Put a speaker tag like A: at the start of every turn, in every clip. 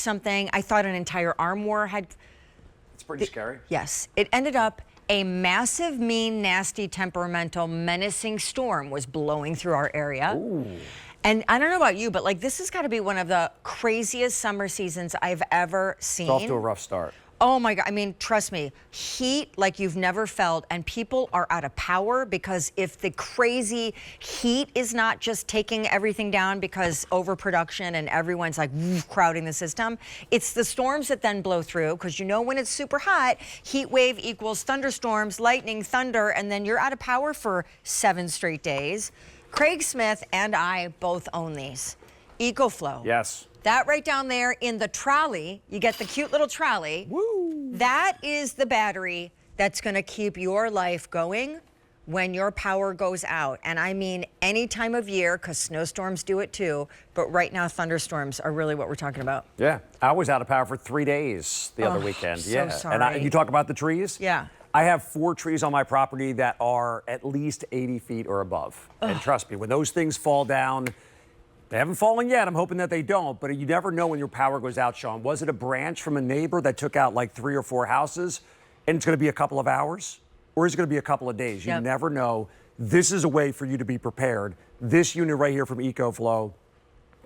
A: something. I thought an entire arm war had...
B: It's pretty scary.
A: Yes. It ended up a massive, mean, nasty, temperamental, menacing storm was blowing through our area.
B: Ooh.
A: And I don't know about you, but like this has got to be one of the craziest summer seasons I've ever seen.
B: It's off to a rough start.
A: Oh my God, I mean, trust me, heat like you've never felt, and people are out of power because if the crazy heat is not just taking everything down because overproduction and everyone's like crowding the system, it's the storms that then blow through because you know when it's super hot, heat wave equals thunderstorms, lightning, thunder, and then you're out of power for 7 straight days. Craig Smith and I both own these. Ecoflow.
B: Yes.
A: That right down there in the trolley, you get the cute little trolley.
B: Woo.
A: That is the battery that's gonna keep your life going when your power goes out. And I mean any time of year, because snowstorms do it too, but right now thunderstorms are really what we're talking about.
B: Yeah, I was out of power for 3 days the other weekend.
A: So
B: yeah,
A: sorry.
B: And you talk about the trees?
A: Yeah.
B: I have 4 trees on my property that are at least 80 feet or above. And trust me, when those things fall down, they haven't fallen yet. I'm hoping that they don't, but you never know when your power goes out, Sean. Was it a branch from a neighbor that took out like 3 or 4 houses and it's going to be a couple of hours? Or is it going to be a couple of days? You never know. This is a way for you to be prepared. This unit right here from Ecoflow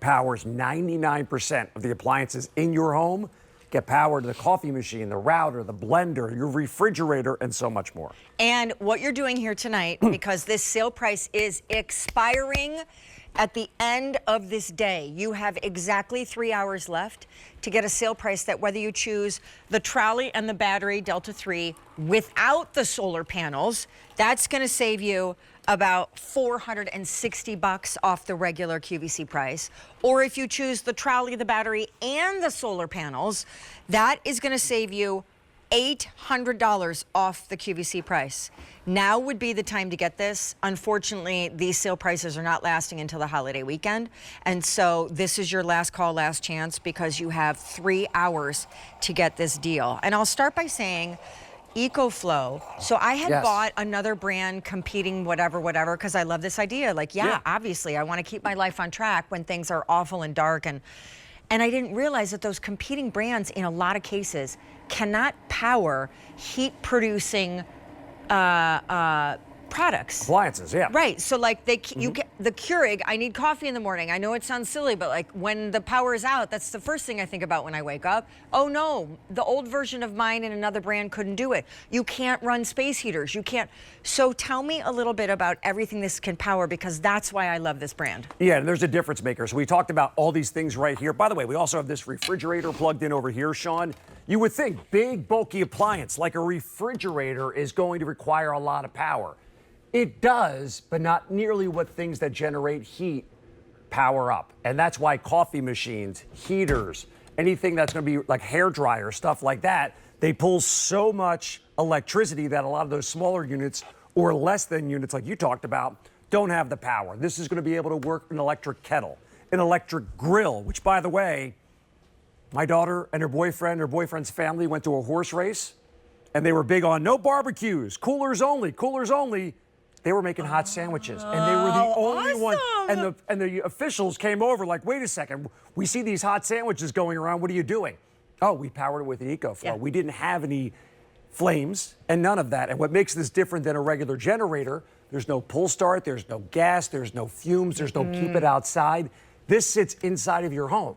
B: powers 99% of the appliances in your home. Get power to the coffee machine, the router, the blender, your refrigerator, and so much more.
A: And what you're doing here tonight, because this sale price is expiring at the end of this day, you have exactly 3 hours left to get a sale price that whether you choose the trolley and the battery Delta 3 without the solar panels, that's going to save you about $460 off the regular QVC price. Or if you choose the trolley, the battery, and the solar panels, that is going to save you $800 off the QVC price. Now would be the time to get this. Unfortunately, these sale prices are not lasting until the holiday weekend. And so this is your last call, last chance, because you have 3 hours to get this deal. And I'll start by saying, Ecoflow. So I had bought another brand competing whatever, because I love this idea. Like, obviously, I want to keep my life on track when things are awful and dark. And I didn't realize that those competing brands, in a lot of cases, cannot power heat-producing products.
B: Appliances, yeah.
A: Right. So like you get the Keurig, I need coffee in the morning. I know it sounds silly, but like when the power is out, that's the first thing I think about when I wake up. Oh no, the old version of mine in another brand couldn't do it. You can't run space heaters. You can't. So tell me a little bit about everything this can power, because that's why I love this brand.
B: Yeah, and there's a difference maker. So we talked about all these things right here. By the way, we also have this refrigerator plugged in over here, Sean. You would think big, bulky appliance like a refrigerator is going to require a lot of power. It does, but not nearly what things that generate heat power up. And that's why coffee machines, heaters, anything that's going to be like hair dryer, stuff like that, they pull so much electricity that a lot of those smaller units or less than units like you talked about don't have the power. This is going to be able to work an electric kettle, an electric grill, which, by the way, my daughter and her boyfriend's family went to a horse race, and they were big on no barbecues, coolers only, coolers only. They were making hot sandwiches, and they were the only one. And the officials came over like, wait a second, we see these hot sandwiches going around. What are you doing? Oh, we powered it with the Ecoflow. Yeah. We didn't have any flames and none of that. And what makes this different than a regular generator, there's no pull start, there's no gas, there's no fumes, there's no keep it outside. This sits inside of your home.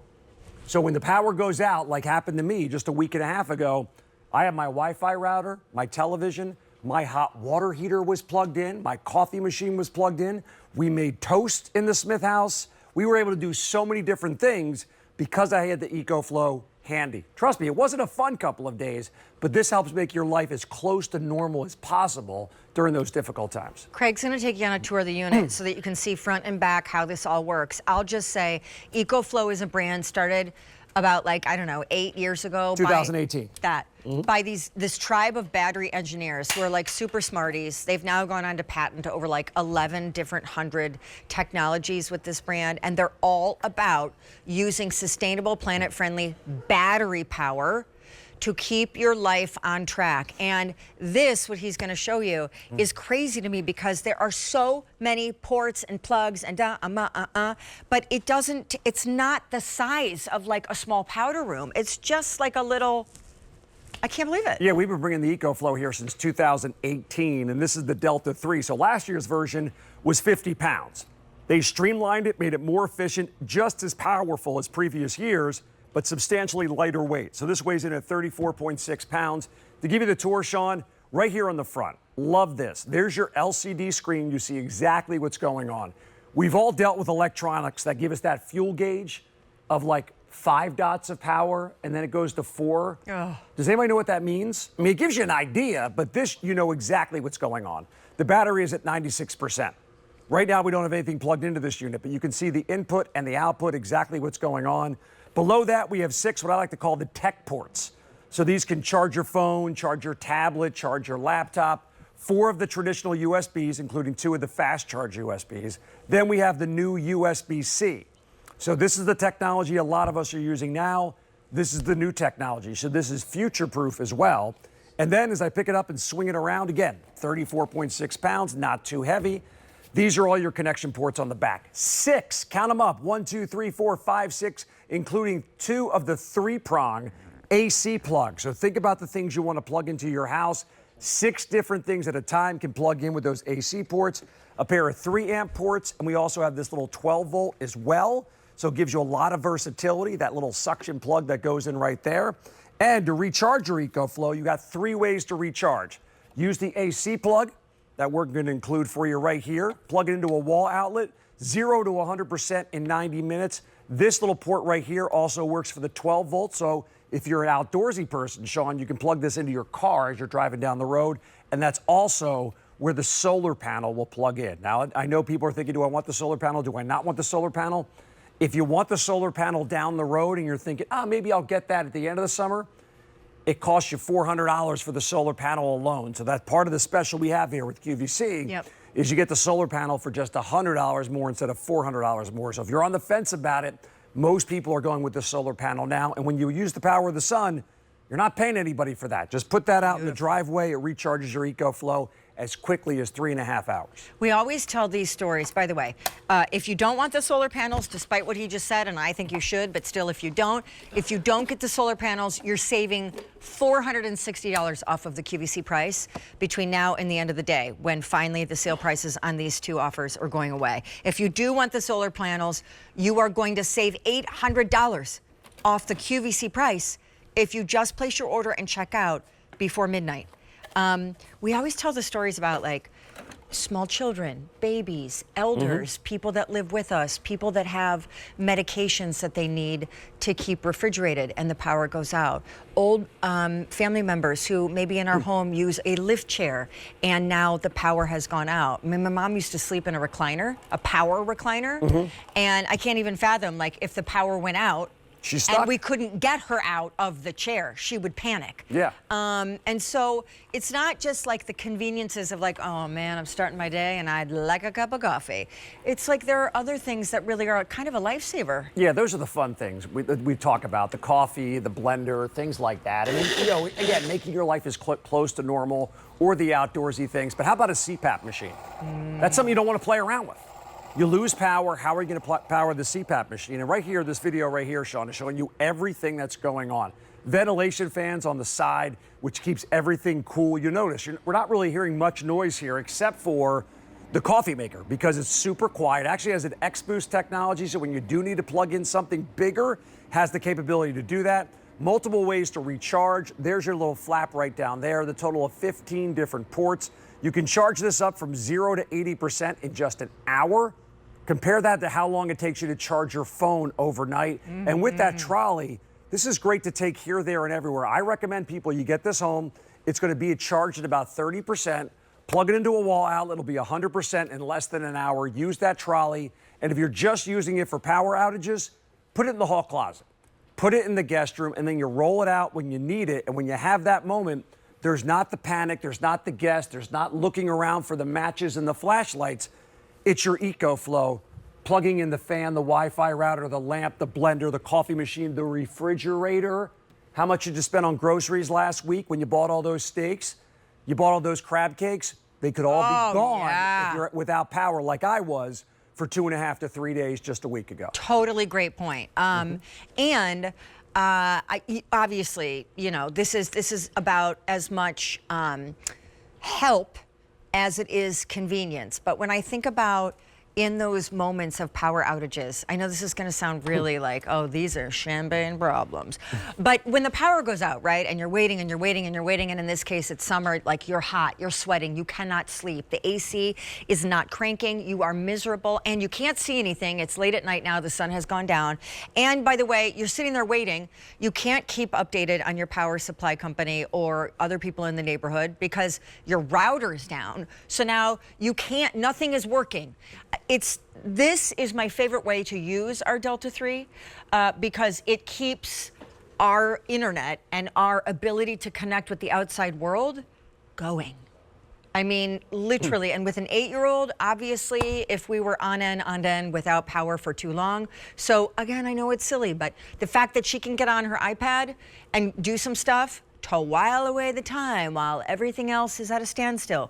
B: So when the power goes out, like happened to me just a week and a half ago, I have my Wi-Fi router, my television, my hot water heater was plugged in, my coffee machine was plugged in. We made toast in the Smith house. We were able to do so many different things because I had the Ecoflow handy. Trust me, it wasn't a fun couple of days, but this helps make your life as close to normal as possible during those difficult times.
A: Craig's going to take you on a tour of the unit so that you can see front and back how this all works. I'll just say Ecoflow is a brand started about, like, I don't know, 8 years ago.
B: 2018.
A: By this tribe of battery engineers who are like super smarties. They've now gone on to patent over like 11 different hundred technologies with this brand, and they're all about using sustainable, planet-friendly battery power to keep your life on track. And this, what he's going to show you, is crazy to me because there are so many ports and plugs and but it's not the size of like a small powder room. It's just like a little, I can't believe it.
B: Yeah, we've been bringing the Ecoflow here since 2018, and this is the Delta 3. So last year's version was 50 pounds. They streamlined it, made it more efficient, just as powerful as previous years, but substantially lighter weight. So this weighs in at 34.6 pounds. To give you the tour, Sean, right here on the front, love this. There's your LCD screen. You see exactly what's going on. We've all dealt with electronics that give us that fuel gauge of like 5 dots of power, and then it goes to 4.
A: Oh.
B: Does anybody know what that means? I mean, it gives you an idea, but this, you know exactly what's going on. The battery is at 96%. Right now, we don't have anything plugged into this unit, but you can see the input and the output, exactly what's going on. Below that, we have 6, what I like to call the tech ports. So these can charge your phone, charge your tablet, charge your laptop. 4 of the traditional USBs, including 2 of the fast charge USBs. Then we have the new USB-C. So this is the technology a lot of us are using now. This is the new technology. So this is future-proof as well. And then as I pick it up and swing it around, again, 34.6 pounds, not too heavy. These are all your connection ports on the back. 6, count them up, 1, 2, 3, 4, 5, 6, including 2 of the 3-prong AC plugs. So think about the things you want to plug into your house. 6 different things at a time can plug in with those AC ports, a pair of 3-amp ports, and we also have this little 12-volt as well. So it gives you a lot of versatility, that little suction plug that goes in right there. And to recharge your Ecoflow, you got 3 ways to recharge. Use the AC plug that we're going to include for you right here. Plug it into a wall outlet, 0 to 100% in 90 minutes. This little port right here also works for the 12 volts. So if you're an outdoorsy person, Sean, you can plug this into your car as you're driving down the road. And that's also where the solar panel will plug in. Now, I know people are thinking, do I want the solar panel? Do I not want the solar panel? If you want the solar panel down the road and you're thinking, maybe I'll get that at the end of the summer, it costs you $400 for the solar panel alone. So that's part of the special we have here with QVC.
A: Yep.
B: Is you get the solar panel for just $100 more instead of $400 more. So if you're on the fence about it, most people are going with the solar panel now. And when you use the power of the sun, you're not paying anybody for that. Just put that out in the driveway. It recharges your Ecoflow as quickly as 3.5 hours.
A: We always tell these stories, by the way. If you don't want the solar panels, despite what he just said, and I think you should, but still if you don't get the solar panels, you're saving $460 off of the QVC price between now and the end of the day, when finally the sale prices on these 2 offers are going away. If you do want the solar panels, you are going to save $800 off the QVC price if you just place your order and check out before midnight. We always tell the stories about like small children, babies, elders, people that live with us, people that have medications that they need to keep refrigerated and the power goes out. Old family members who maybe in our home use a lift chair and now the power has gone out. I mean, my mom used to sleep in a recliner, a power recliner, and I can't even fathom like if the power went out,
B: She's stuck.
A: and we couldn't get her out of the chair, she would panic.
B: Yeah.
A: And so it's not just like the conveniences of like, oh man, I'm starting my day and I'd like a cup of coffee. It's like there are other things that really are kind of a lifesaver.
B: Yeah, those are the fun things we talk about, the coffee, the blender, things like that. I mean, you know, again, making your life as close to normal or the outdoorsy things. But how about a CPAP machine? That's something you don't want to play around with. You lose power, how are you going to power the CPAP machine? And right here, this video right here, Sean, is showing you everything that's going on. Ventilation fans on the side, which keeps everything cool. You notice we're not really hearing much noise here except for the coffee maker because it's super quiet. It actually has an X-Boost technology, so when you do need to plug in something bigger, has the capability to do that. Multiple ways to recharge. There's your little flap right down there, the total of 15 different ports. You can charge this up from 0 to 80% in just an hour. Compare that to how long it takes you to charge your phone overnight. And with that trolley, this is great to take here, there, and everywhere. I recommend people, you get this home, it's going to be charged at about 30%. Plug it into a wall outlet, it'll be 100% in less than an hour. Use that trolley. And if you're just using it for power outages, put it in the hall closet. Put it in the guest room, and then you roll it out when you need it. And when you have that moment, there's not the panic, there's not the guest, there's not looking around for the matches and the flashlights. It's your Ecoflow, plugging in the fan, the Wi-Fi router, the lamp, the blender, the coffee machine, the refrigerator. how much you just spent on groceries last week when you bought all those steaks, you bought all those crab cakes. They could all be gone if you're without power like I was for 2.5 to 3 days just a week ago.
A: Totally great point. And obviously, you know, this is about as much help as it is convenience. But when I think about in those moments of power outages, I know this is going to sound really like, oh, these are champagne problems. But when the power goes out, right, and you're waiting and you're waiting and you're waiting, and in this case, it's summer, like you're hot, you're sweating, you cannot sleep. The AC is not cranking, you are miserable, and you can't see anything. It's late at night now, the sun has gone down. And by the way, you're sitting there waiting. You can't keep updated on your power supply company or other people in the neighborhood because your router's down. So now you can't, nothing is working. This is my favorite way to use our Delta 3 because it keeps our internet and our ability to connect with the outside world going. I mean, literally, and with an 8-year-old, obviously, if we were on end without power for too long. So again, I know it's silly, but the fact that she can get on her iPad and do some stuff to while away the time while everything else is at a standstill.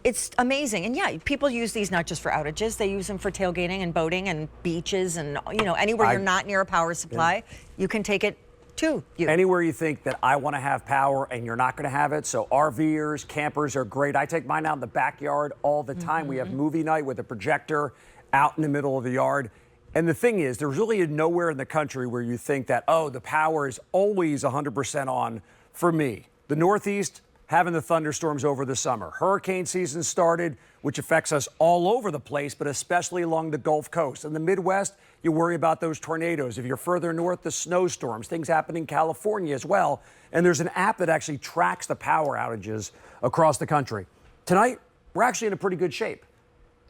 A: It's amazing. And yeah, people use these not just for outages, they use them for tailgating and boating and beaches and, you know, anywhere you're not near a power supply, you can take it to you.
B: Anywhere you think that I want to have power and you're not going to have it. So RVers, campers are great. I take mine out in the backyard all the time. We have movie night with a projector out in the middle of the yard. And the thing is, there's really nowhere in the country where you think that, oh, the power is always 100% on. For me, the Northeast having the thunderstorms over the summer. Hurricane season started, which affects us all over the place, but especially along the Gulf Coast. In the Midwest, you worry about those tornadoes. If you're further north, the snowstorms. Things happen in California as well. And there's an app that actually tracks the power outages across the country. Tonight, we're actually in a pretty good shape,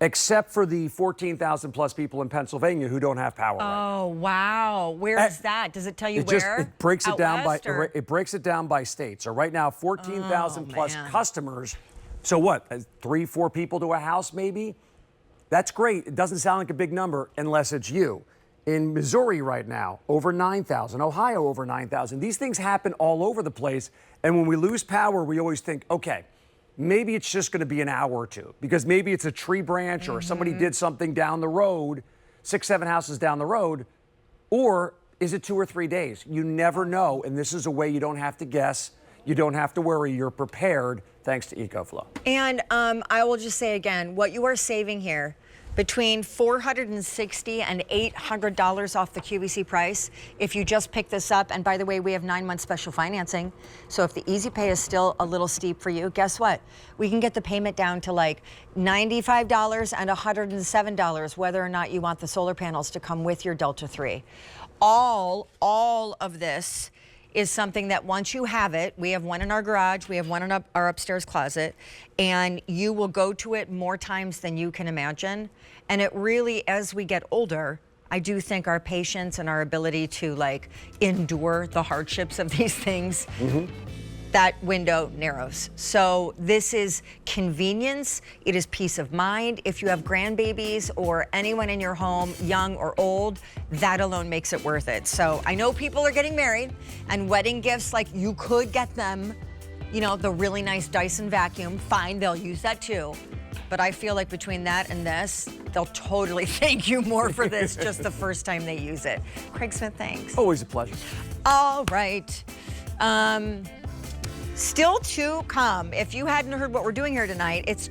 B: except for the 14,000 plus people in Pennsylvania who don't have power.
A: Oh, wow. Where is that? Does it tell you where?
B: It breaks it down by
A: or?
B: It breaks it down by state. So right now, 14,000 plus customers. So what? 3-4 people to a house, maybe? That's great. It doesn't sound like a big number unless it's you. In Missouri right now, over 9,000. Ohio, over 9,000. These things happen all over the place. And when we lose power, we always think, okay, maybe it's just going to be an hour or two because maybe it's a tree branch or somebody did something down the road, 6-7 houses down the road, or is it 2 or 3 days? You never know, and this is a way you don't have to guess. You don't have to worry. You're prepared thanks to Ecoflow.
A: And I will just say again, what you are saving here, between $460 and $800 off the QVC price if you just pick this up. And by the way, we have 9-month special financing. So if the easy pay is still a little steep for you, guess what? We can get the payment down to like $95 and $107, whether or not you want the solar panels to come with your Delta 3. All of this is something that once you have it, we have one in our garage, we have one in our upstairs closet, and you will go to it more times than you can imagine. And it really, as we get older, I do think our patience and our ability to like endure the hardships of these things, that window narrows. So this is convenience. It is peace of mind. If you have grandbabies or anyone in your home, young or old, that alone makes it worth it. So I know people are getting married and wedding gifts, like you could get them, you know, the really nice Dyson vacuum. Fine, they'll use that too. But I feel like between that and this, they'll totally thank you more for this just the first time they use it. Craig Smith, thanks.
B: Always a pleasure.
A: All right. Still to come. If you hadn't heard what we're doing here tonight, it's